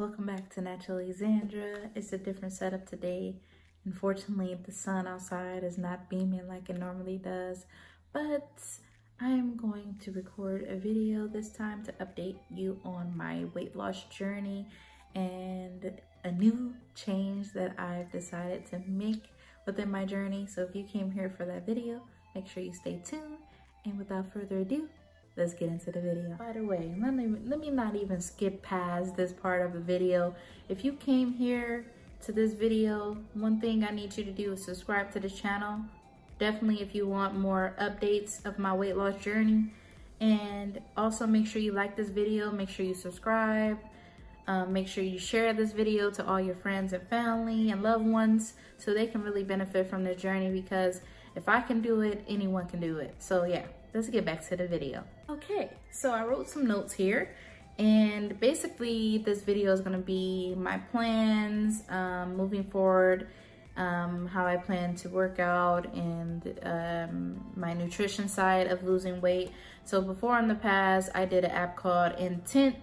welcome back to Naturally Xandra. It's a different setup today. Unfortunately, the sun outside is not beaming like it normally does, but I'm going to record a video this time to update you on my weight loss journey and a new change that I've decided to make within my journey. So if you came here for that video, make sure you stay tuned. And without further ado, let's get into the video. By the way, let me not even skip past this part of the video. If you came here to this video, one thing I need you to do is subscribe to this channel. Definitely if you want more updates of my weight loss journey. And also make sure you like this video, make sure you subscribe. Make sure you share this video to all your friends and family and loved ones so they can really benefit from this journey, because if I can do it, anyone can do it. So yeah, let's get back to the video. Okay, so I wrote some notes here, and basically this video is gonna be my plans moving forward, how I plan to work out, and my nutrition side of losing weight. So before in the past, I did an app called Intent.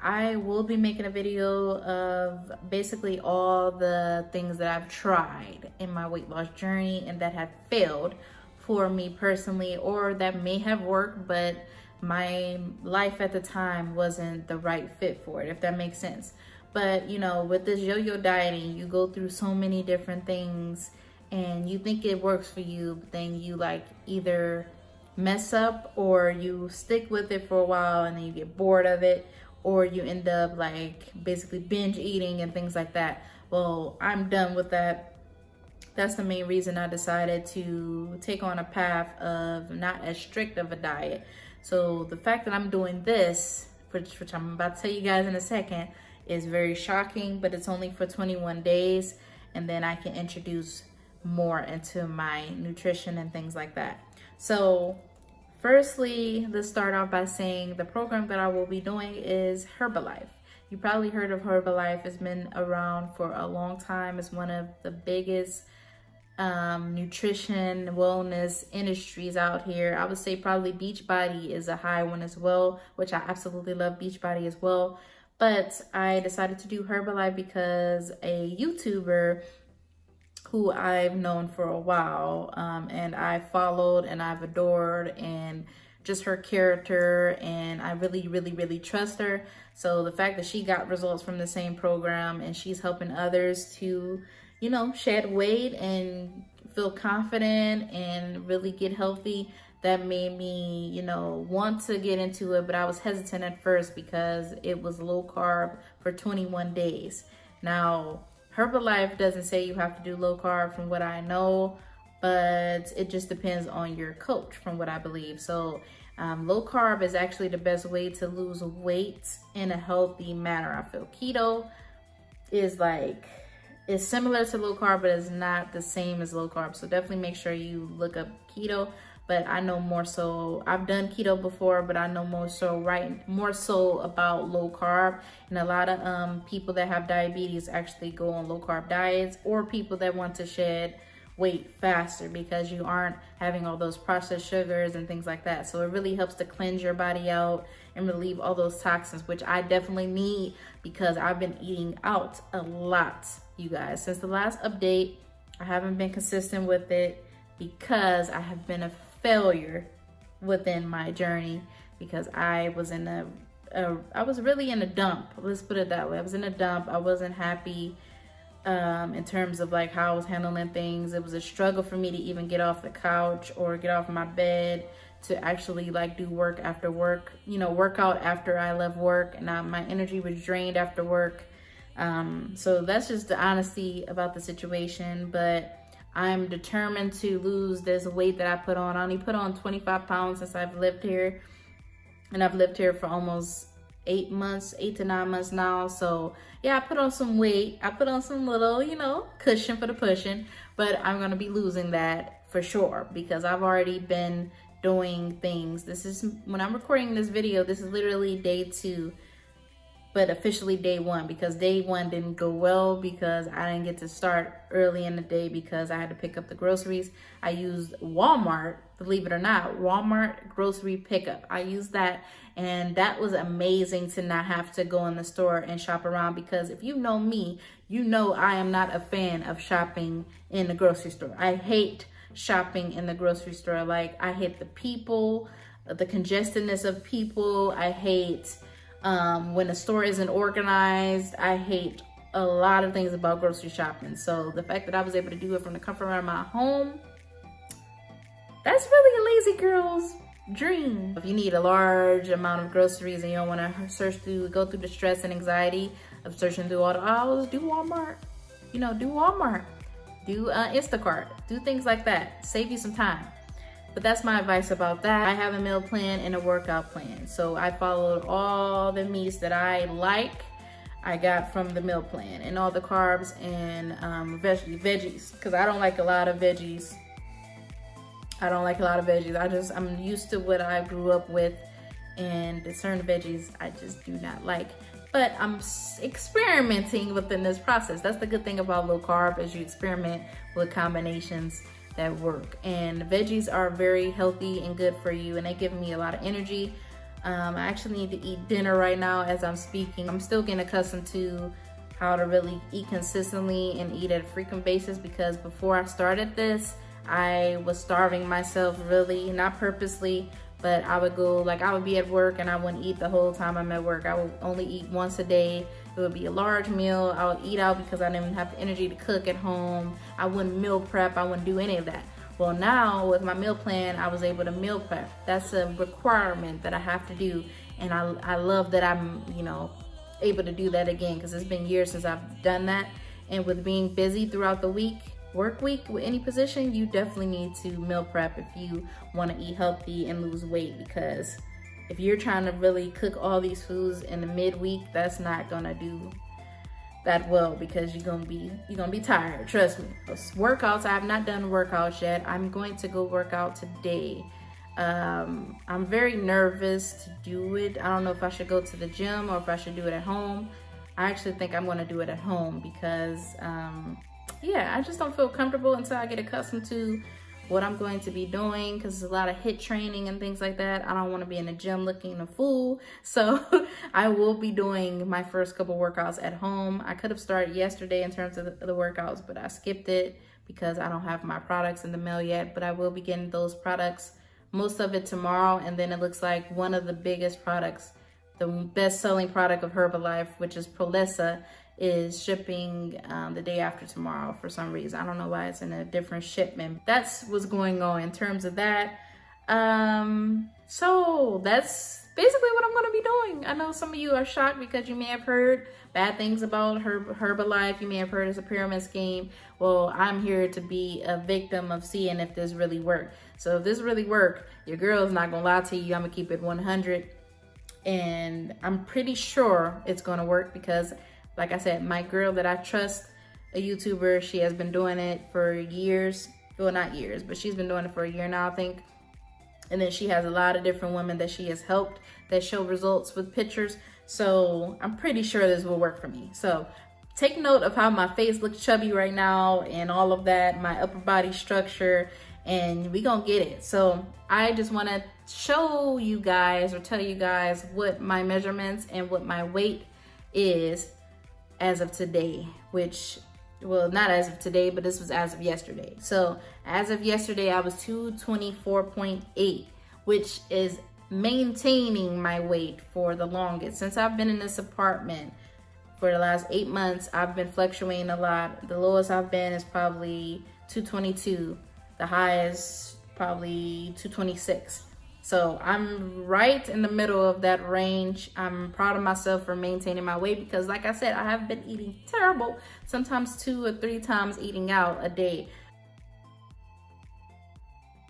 I will be making a video of basically all the things that I've tried in my weight loss journey and that have failed for me personally, or that may have worked, but my life at the time wasn't the right fit for it, if that makes sense. But you know, with this yo-yo dieting, you go through so many different things and you think it works for you, but then you like either mess up or you stick with it for a while and then you get bored of it, or you end up like basically binge eating and things like that. Well, I'm done with that. That's the main reason I decided to take on a path of not as strict of a diet. So the fact that I'm doing this, which I'm about to tell you guys in a second, is very shocking, but it's only for 21 days. And then I can introduce more into my nutrition and things like that. So firstly, let's start off by saying the program that I will be doing is Herbalife. You probably heard of Herbalife. It's been around for a long time. It's one of the biggest nutrition wellness industries out here. I would say probably Beachbody is a high one as well, which I absolutely love Beachbody as well. But I decided to do Herbalife because a YouTuber who I've known for a while, and I followed and I've adored, and just her character, and I really trust her. So the fact that she got results from the same program and she's helping others to, you know, shed weight and feel confident and really get healthy, that made me, you know, want to get into it. But I was hesitant at first because it was low carb for 21 days. Now, Herbalife doesn't say you have to do low carb from what I know, but it just depends on your coach from what I believe. So low carb is actually the best way to lose weight in a healthy manner. I feel keto is like, it's similar to low carb, but it's not the same as low carb. So definitely make sure you look up keto. But I know more so, I've done keto before, but I know more so about low carb. And a lot of people that have diabetes actually go on low carb diets, or people that want to shed weight faster because you aren't having all those processed sugars and things like that. So it really helps to cleanse your body out and relieve all those toxins, which I definitely need because I've been eating out a lot, you guys. Since the last update, I haven't been consistent with it because I have been a failure within my journey, because I was really in a dump. Let's put it that way. I was in a dump. I wasn't happy in terms of like how I was handling things. It was a struggle for me to even get off the couch or get off my bed to actually like do work after work, you know, work out after I left work, and my energy was drained after work. So that's just the honesty about the situation. But I'm determined to lose this weight that I put on. I only put on 25 pounds since I've lived here. And I've lived here for almost 8 to 9 months now. So yeah, I put on some weight. I put on some little, you know, cushion for the pushing. But I'm going to be losing that for sure, because I've already been doing things. This is, when I'm recording this video, this is literally day 2. but officially day one, because day one didn't go well because I didn't get to start early in the day because I had to pick up the groceries. I used Walmart, believe it or not, Walmart grocery pickup. I used that, and that was amazing to not have to go in the store and shop around, because if you know me, you know I am not a fan of shopping in the grocery store. I hate shopping in the grocery store. Like, I hate the people, the congestedness of people. I hate when the store isn't organized. I hate a lot of things about grocery shopping. So the fact that I was able to do it from the comfort of my home, that's really a lazy girl's dream. If you need a large amount of groceries and you don't want to go through the stress and anxiety of searching through all the aisles, do Walmart. You know, do Walmart. Do Instacart. Do things like that. Save you some time. But that's my advice about that. I have a meal plan and a workout plan. So I followed all the meats that I like. I got from the meal plan, and all the carbs and veggies, because I don't like a lot of veggies. I'm used to what I grew up with, and the certain veggies I just do not like. But I'm experimenting within this process. That's the good thing about low carb, is you experiment with combinations that work. And veggies are very healthy and good for you, and they give me a lot of energy. I actually need to eat dinner right now as I'm speaking. I'm still getting accustomed to how to really eat consistently and eat at a frequent basis, because before I started this, I was starving myself, really, not purposely, but I would go, like, I would be at work and I wouldn't eat the whole time I'm at work. I would only eat once a day. It would be a large meal. I would eat out because I didn't have the energy to cook at home. I wouldn't meal prep. I wouldn't do any of that. Well, now with my meal plan, I was able to meal prep. That's a requirement that I have to do. And I love that I'm, you know, able to do that again, because it's been years since I've done that. And with being busy throughout the week, work week, with any position, you definitely need to meal prep if you want to eat healthy and lose weight, because if you're trying to really cook all these foods in the midweek, that's not gonna do that well, because you're gonna be tired. Trust me. Workouts, I have not done workouts yet. I'm going to go work out today. I'm very nervous to do it. I don't know if I should go to the gym or if I should do it at home. I actually think I'm gonna do it at home, because yeah, I just don't feel comfortable until I get accustomed to what I'm going to be doing, because there's a lot of HIIT training and things like that. I don't want to be in the gym looking a fool. So I will be doing my first couple workouts at home. I could have started yesterday in terms of the workouts, but I skipped it because I don't have my products in the mail yet. But I will be getting those products, most of it tomorrow. And then it looks like one of the biggest products, the best-selling product of Herbalife, which is Prolessa, is shipping the day after tomorrow for some reason. I don't know why it's in a different shipment. That's what's going on in terms of that. So that's basically what I'm gonna be doing. I know some of you are shocked because you may have heard bad things about Herbalife. You may have heard it's a pyramid scheme. Well, I'm here to be a victim of seeing if this really worked. So if this really worked, your girl is not gonna lie to you. I'm gonna keep it 100. And I'm pretty sure it's gonna work, because like I said, my girl that I trust, a YouTuber, she has been doing it for years. Well, not years, but she's been doing it for a year now, I think. And then she has a lot of different women that she has helped that show results with pictures. So I'm pretty sure this will work for me. So take note of how my face looks chubby right now and all of that, my upper body structure, and we gonna get it. So I just wanna show you guys, or tell you guys, what my measurements and what my weight is as of today, which, well, not as of today, but this was as of yesterday. So as of yesterday, I was 224.8, which is maintaining my weight for the longest. Since I've been in this apartment for the last 8 months, I've been fluctuating a lot. The lowest I've been is probably 222. The highest probably 226. So I'm right in the middle of that range. I'm proud of myself for maintaining my weight, because like I said, I have been eating terrible, sometimes 2 or 3 times eating out a day.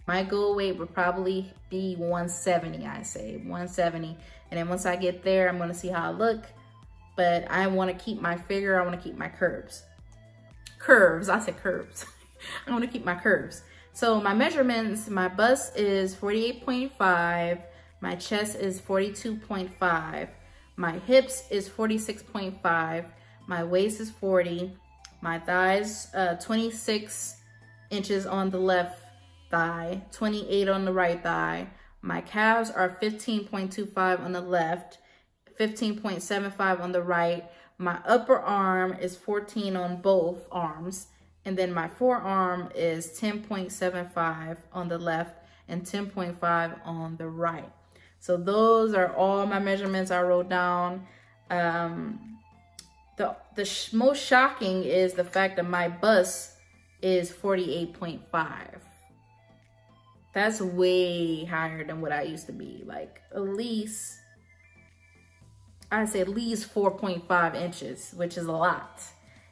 My goal weight would probably be 170, I say 170. And then once I get there, I'm gonna see how I look, but I wanna keep my figure, I wanna keep my curves. I said curves. I wanna keep my curves. So my measurements, my bust is 48.5, my chest is 42.5, My hips is 46.5. My waist is 40. My thighs, 26 inches on the left thigh, 28 on the right thigh. My calves are 15.25 on the left, 15.75 on the right. My upper arm is 14 on both arms. And then my forearm is 10.75 on the left and 10.5 on the right. So those are all my measurements I wrote down. The most shocking is the fact that my bust is 48.5. That's way higher than what I used to be. Like at least, I'd say at least 4.5 inches, which is a lot.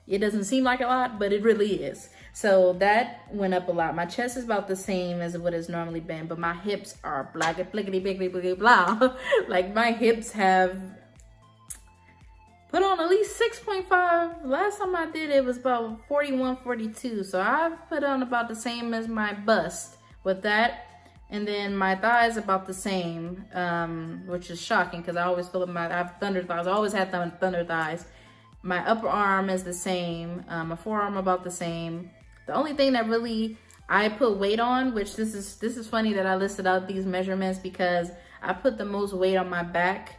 It doesn't seem like a lot, but it really is. So that went up a lot. My chest is about the same as what it's normally been, but my hips are blah, blickety, blickety, blickety, blah. Like my hips have put on at least 6.5. Last time I did it was about 41, 42. So I've put on about the same as my bust with that. And then my thighs about the same, which is shocking because I always feel like I have thunder thighs. I always had thunder thighs. My upper arm is the same. My forearm about the same. The only thing that really I put weight on, which this is funny that I listed out these measurements because I put the most weight on my back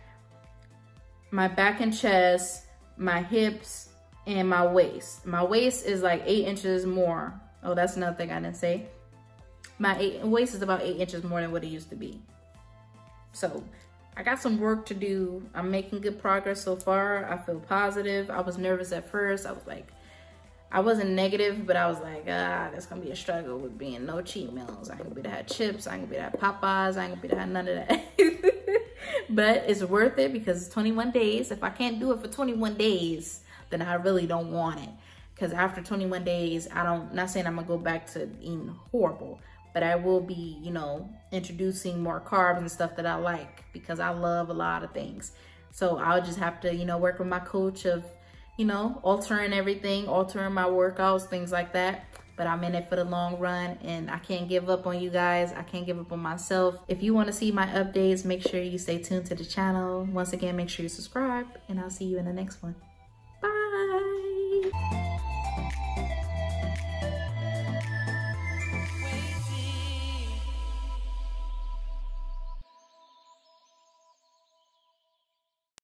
and chest, my hips, and my waist. My waist is like 8 inches more. Oh, that's another thing I didn't say. My waist is about 8 inches more than what it used to be. So I got some work to do. I'm making good progress so far. I feel positive. I was nervous at first. I was like, I wasn't negative, but I was like, that's gonna be a struggle with being no cheat meals. I ain't gonna be able to have chips. I ain't gonna be able to have Popeyes. I ain't gonna be able to have none of that. But it's worth it because it's 21 days. If I can't do it for 21 days, then I really don't want it. Because after 21 days, not saying I'm gonna go back to eating horrible, but I will be, you know, introducing more carbs and stuff that I like because I love a lot of things. So I'll just have to, you know, work with my coach of, you know, altering everything, altering my workouts, things like that. But I'm in it for the long run and I can't give up on you guys. I can't give up on myself. If you want to see my updates, make sure you stay tuned to the channel. Once again, make sure you subscribe and I'll see you in the next one.